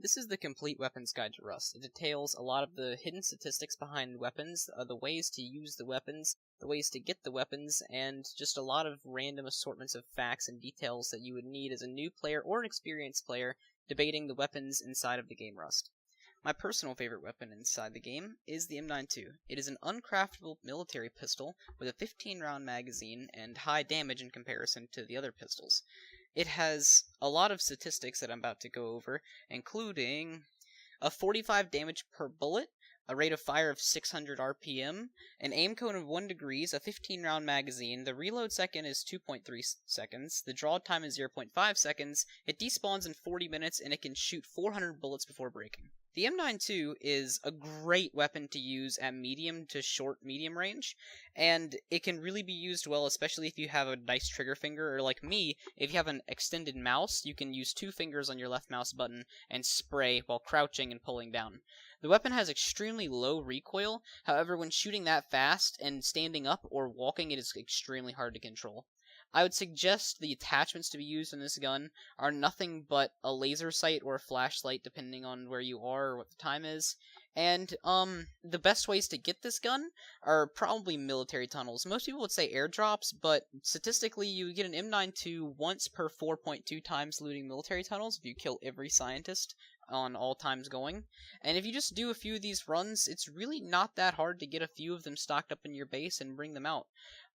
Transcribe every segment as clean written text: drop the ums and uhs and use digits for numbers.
This is the complete weapons guide to Rust. It details a lot of the hidden statistics behind weapons, the ways to use the weapons, the ways to get the weapons, and just a lot of random assortments of facts and details that you would need as a new player or an experienced player debating the weapons inside of the game Rust. My personal favorite weapon inside the game is the M92. It is an uncraftable military pistol with a 15-round magazine and high damage in comparison to the other pistols. It has a lot of statistics that I'm about to go over, including a 45 damage per bullet, a rate of fire of 600 RPM, an aim cone of 1 degrees, a 15-round magazine, the reload second is 2.3 seconds, the draw time is 0.5 seconds, it despawns in 40 minutes, and it can shoot 400 bullets before breaking. The M92 is a great weapon to use at medium to short-medium range, and it can really be used well, especially if you have a nice trigger finger, or like me, if you have an extended mouse, you can use 2 fingers on your left mouse button and spray while crouching and pulling down. The weapon has extremely low recoil, however when shooting that fast and standing up or walking it is extremely hard to control. I would suggest the attachments to be used in this gun are nothing but a laser sight or a flashlight depending on where you are or what the time is. And, the best ways to get this gun are probably military tunnels. Most people would say airdrops, but statistically you get an M92 once per 4.2 times looting military tunnels if you kill every scientist on all times going. And if you just do a few of these runs, it's really not that hard to get a few of them stocked up in your base and bring them out.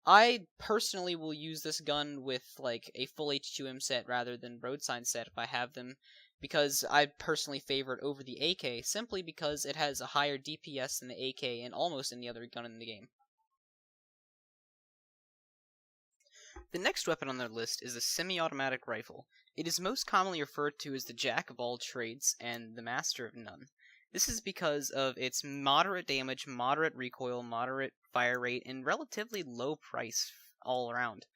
I personally will use this gun with like a full H2M set rather than road sign set if I have them, because I personally favor it over the AK simply because it has a higher DPS than the AK and almost any other gun in the game. The next weapon on their list is a semi-automatic rifle. It is most commonly referred to as the jack of all trades and the master of none. This is because of its moderate damage, moderate recoil, moderate fire rate, and relatively low price all around.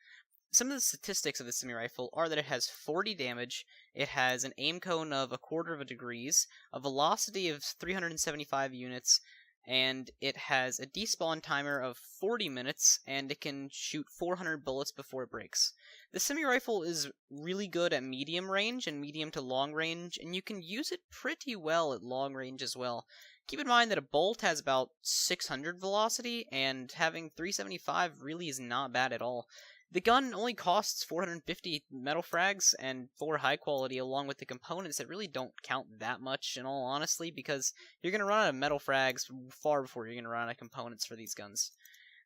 Some of the statistics of the semi-rifle are that it has 40 damage, it has an aim cone of 1/4 degrees, a velocity of 375 units, and it has a despawn timer of 40 minutes, and it can shoot 400 bullets before it breaks. The semi-rifle is really good at medium range and medium to long range, and you can use it pretty well at long range as well. Keep in mind that a bolt has about 600 velocity, and having 375 really is not bad at all. The gun only costs 450 metal frags and 4 high quality along with the components that really don't count that much in all honesty, because you're going to run out of metal frags far before you're going to run out of components for these guns.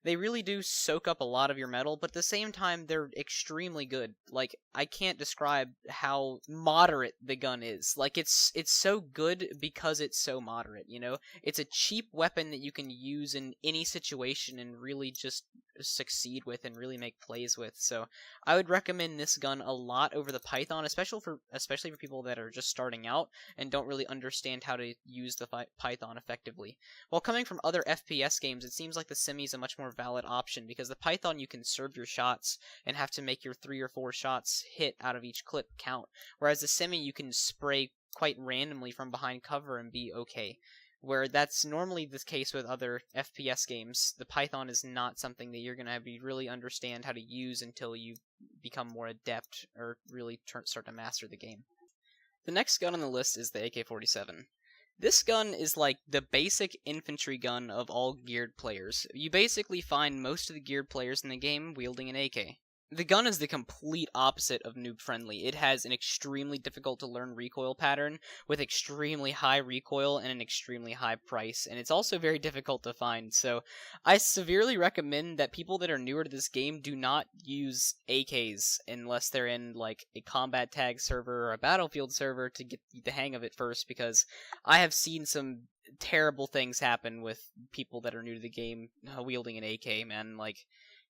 They really do soak up a lot of your metal, but at the same time, they're extremely good. Like, I can't describe how moderate the gun is. Like, it's so good because it's so moderate, you know? It's a cheap weapon that you can use in any situation and really just succeed with and really make plays with. So, I would recommend this gun a lot over the Python, especially for people that are just starting out and don't really understand how to use the Python effectively. While coming from other FPS games, it seems like the Semi is a much more valid option, because the Python you can serve your shots and have to make your 3 or 4 shots hit out of each clip count, whereas the Semi you can spray quite randomly from behind cover and be okay. Where that's normally the case with other FPS games, the Python is not something that you're going to be really understand how to use until you become more adept or really start to master the game. The next gun on the list is the AK-47. This gun is like the basic infantry gun of all geared players. You basically find most of the geared players in the game wielding an AK. The gun is the complete opposite of noob friendly. It has an extremely difficult to learn recoil pattern with extremely high recoil and an extremely high price, and it's also very difficult to find. So I severely recommend that people that are newer to this game do not use AKs unless they're in like a combat tag server or a battlefield server to get the hang of it first, because I have seen some terrible things happen with people that are new to the game wielding an AK, man. Like,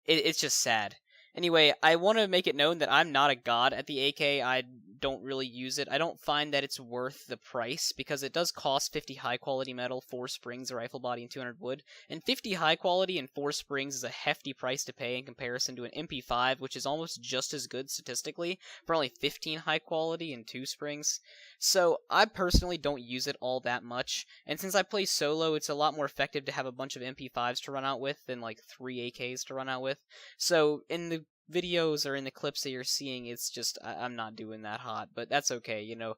it's just sad. Anyway, I want to make it known that I'm not a god at the AK. I don't really use it. I don't find that it's worth the price, because it does cost 50 high quality metal, 4 springs, a rifle body, and 200 wood. And 50 high quality and 4 springs is a hefty price to pay in comparison to an MP5, which is almost just as good statistically, for only 15 high quality and 2 springs. So I personally don't use it all that much, and since I play solo, it's a lot more effective to have a bunch of MP5s to run out with than like 3 AKs to run out with. So in the videos or in the clips that you're seeing, it's just I'm not doing that hot, but that's okay. You know,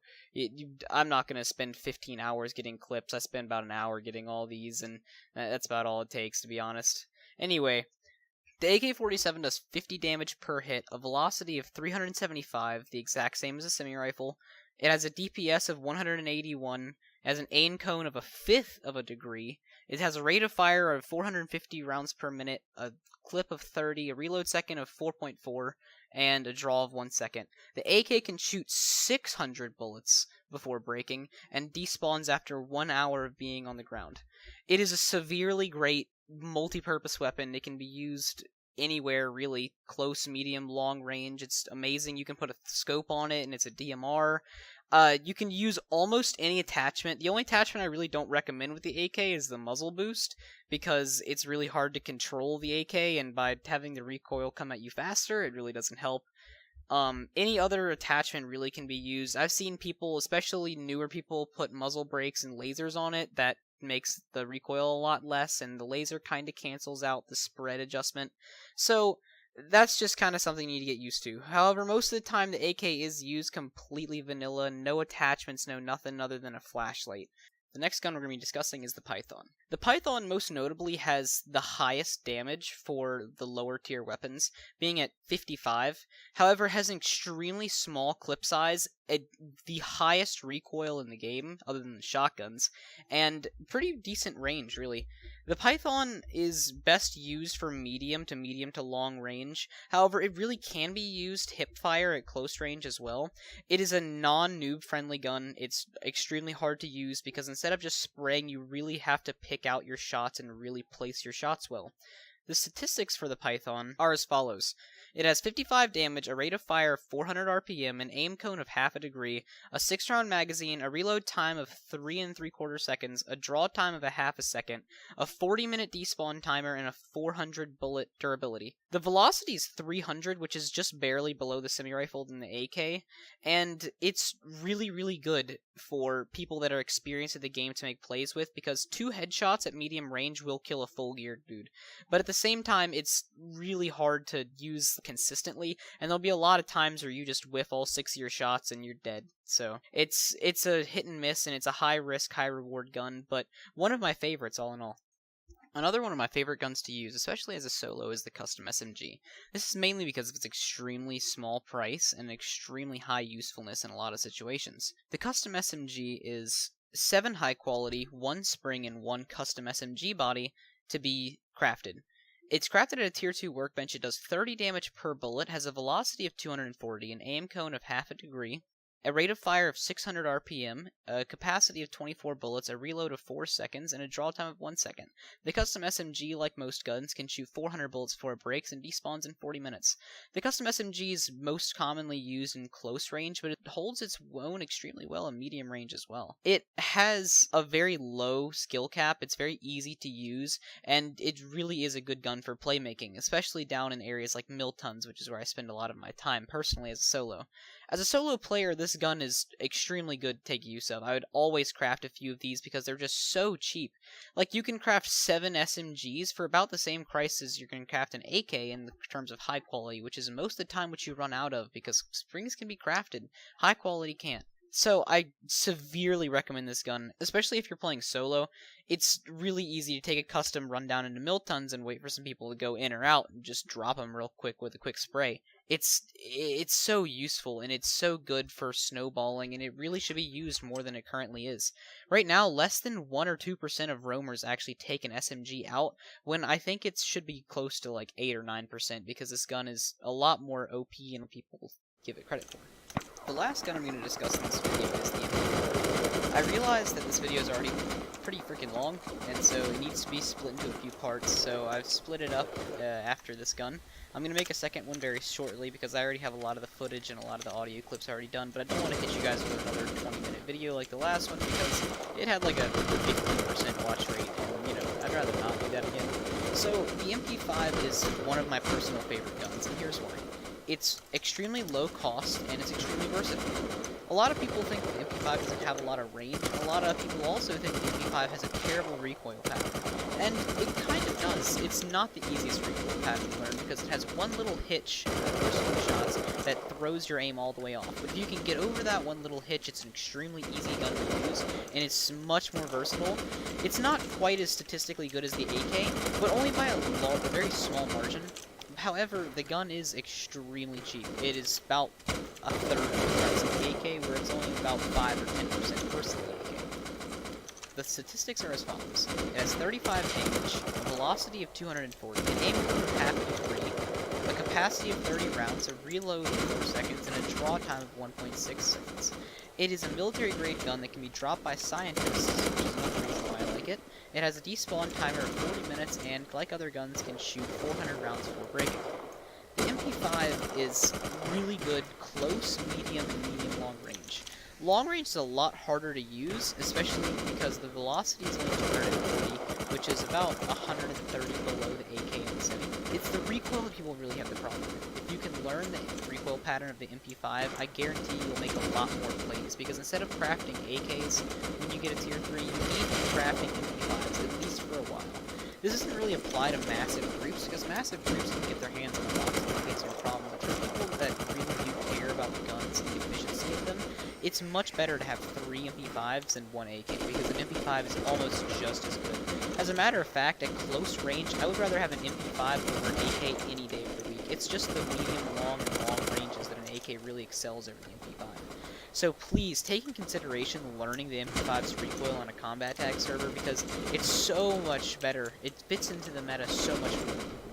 I'm not gonna spend 15 hours getting clips. I spend about an hour getting all these, and that's about all it takes, to be honest. Anyway, the AK-47 does 50 damage per hit, a velocity of 375, the exact same as a semi-rifle. It has a DPS of 181, it has an aim cone of 1/5 of a degree, it has a rate of fire of 450 rounds per minute, a clip of 30, a reload second of 4.4, and a draw of 1 second. The AK can shoot 600 bullets before breaking, and despawns after 1 hour of being on the ground. It is a severely great multi-purpose weapon. It can be used anywhere, really. Close, medium, long range. It's amazing. You can put a scope on it, and it's a DMR. You can use almost any attachment. The only attachment I really don't recommend with the AK is the muzzle boost, because it's really hard to control the AK, and by having the recoil come at you faster, it really doesn't help. Any other attachment really can be used. I've seen people, especially newer people, put muzzle brakes and lasers on it. That makes the recoil a lot less, and the laser kind of cancels out the spread adjustment. So that's just kind of something you need to get used to. However, most of the time the AK is used completely vanilla, no attachments, no nothing other than a flashlight. The next gun we're going to be discussing is the Python. The Python most notably has the highest damage for the lower tier weapons, being at 55. However, it has an extremely small clip size, the highest recoil in the game, other than the shotguns, and pretty decent range, really. The Python is best used for medium to long range. However, it really can be used hipfire at close range as well. It is a non-noob friendly gun. It's extremely hard to use because instead of just spraying, you really have to pick out your shots and really place your shots well. The statistics for the Python are as follows. It has 55 damage, a rate of fire of 400 RPM, an aim cone of half a degree, a 6-round magazine, a reload time of 3 3/4 seconds, a draw time of a half a second, a 40-minute despawn timer, and a 400 bullet durability. The velocity is 300, which is just barely below the semi-rifle in the AK, and it's really, really good for people that are experienced at the game to make plays with, because 2 headshots at medium range will kill a full-geared dude. But at the same time, it's really hard to use consistently, and there'll be a lot of times where you just whiff all 6 of your shots and you're dead. So it's a hit and miss, and it's a high risk, high reward gun, but one of my favorites all in all. Another one of my favorite guns to use, especially as a solo, is the Custom SMG. This is mainly because of its extremely small price and extremely high usefulness in a lot of situations. The Custom SMG is 7 high quality, 1 spring, and 1 custom SMG body to be crafted. It's crafted at a tier 2 workbench. It does 30 damage per bullet, has a velocity of 240, an aim cone of half a degree, a rate of fire of 600 RPM, a capacity of 24 bullets, a reload of 4 seconds, and a draw time of 1 second. The custom SMG, like most guns, can shoot 400 bullets before it breaks and despawns in 40 minutes. The custom SMG is most commonly used in close range, but it holds its own extremely well in medium range as well. It has a very low skill cap, it's very easy to use, and it really is a good gun for playmaking, especially down in areas like Miltons, which is where I spend a lot of my time personally as a solo. As a solo player, this gun is extremely good to take use of. I would always craft a few of these because they're just so cheap. Like, you can craft 7 SMGs for about the same price as you're going to craft an AK in terms of high quality, which is most of the time what you run out of, because springs can be crafted, high quality can't. So I severely recommend this gun, especially if you're playing solo. It's really easy to take a custom run down into Miltons and wait for some people to go in or out and just drop them real quick with a quick spray. It's so useful, and it's so good for snowballing, and it really should be used more than it currently is. Right now, less than 1 or 2% of roamers actually take an SMG out, when I think it should be close to like 8 or 9%, because this gun is a lot more OP than people give it credit for. The last gun I'm going to discuss in this video is the MP4. I realize that this video is already pretty freaking long, and so it needs to be split into a few parts, so I've split it up after this gun. I'm going to make a second one very shortly because I already have a lot of the footage and a lot of the audio clips already done, but I don't want to hit you guys with another 20-minute video like the last one because it had like a 50% watch rate, and, you know, I'd rather not do that again. So, the MP5 is one of my personal favorite guns, and here's why. It's extremely low cost, and it's extremely versatile. A lot of people think the MP5 doesn't have a lot of range. A lot of people also think the MP5 has a terrible recoil pattern. And it kind of does. It's not the easiest recoil pattern to learn because it has one little hitch in the first few shots that throws your aim all the way off. But if you can get over that one little hitch, it's an extremely easy gun to use, and it's much more versatile. It's not quite as statistically good as the AK, but only by a very small margin. However, the gun is extremely cheap. It is about a third of the price of the AK, where it's only about 5 or 10% versus the AK. The statistics are as follows. It has 35 damage, a velocity of 240, an aim capacity of 3, a capacity of 30 rounds, a reload in 4 seconds, and a draw time of 1.6 seconds. It is a military-grade gun that can be dropped by scientists, which is another reason why I like it. It has a despawn timer of 40 minutes, and, like other guns, can shoot 400 rounds before breaking. The MP5 is really good close, medium, and medium-long range. Long range is a lot harder to use, especially because the velocity is only 240, which is about 130 below the AK and the Semi. It's the recoil that people really have the problem with. If you can learn the recoil pattern of the MP5, I guarantee you'll make a lot more plays, because instead of crafting AKs when you get a tier 3, you need to be crafting MP5s, at least for a while. This doesn't really apply to massive groups, because massive groups can get their hands on a box and it's no problem, but for people that really do care about the guns and the efficiency of them, it's much better to have 3 MP5s than 1 AK, because an MP5 is almost just as good. As a matter of fact, at close range, I would rather have an MP5 over an AK any day of the week. It's just the medium, long, and long ranges that an AK really excels over the MP5. So please, take in consideration learning the MP5's recoil on a combat tag server, because it's so much better. It fits into the meta so much more than people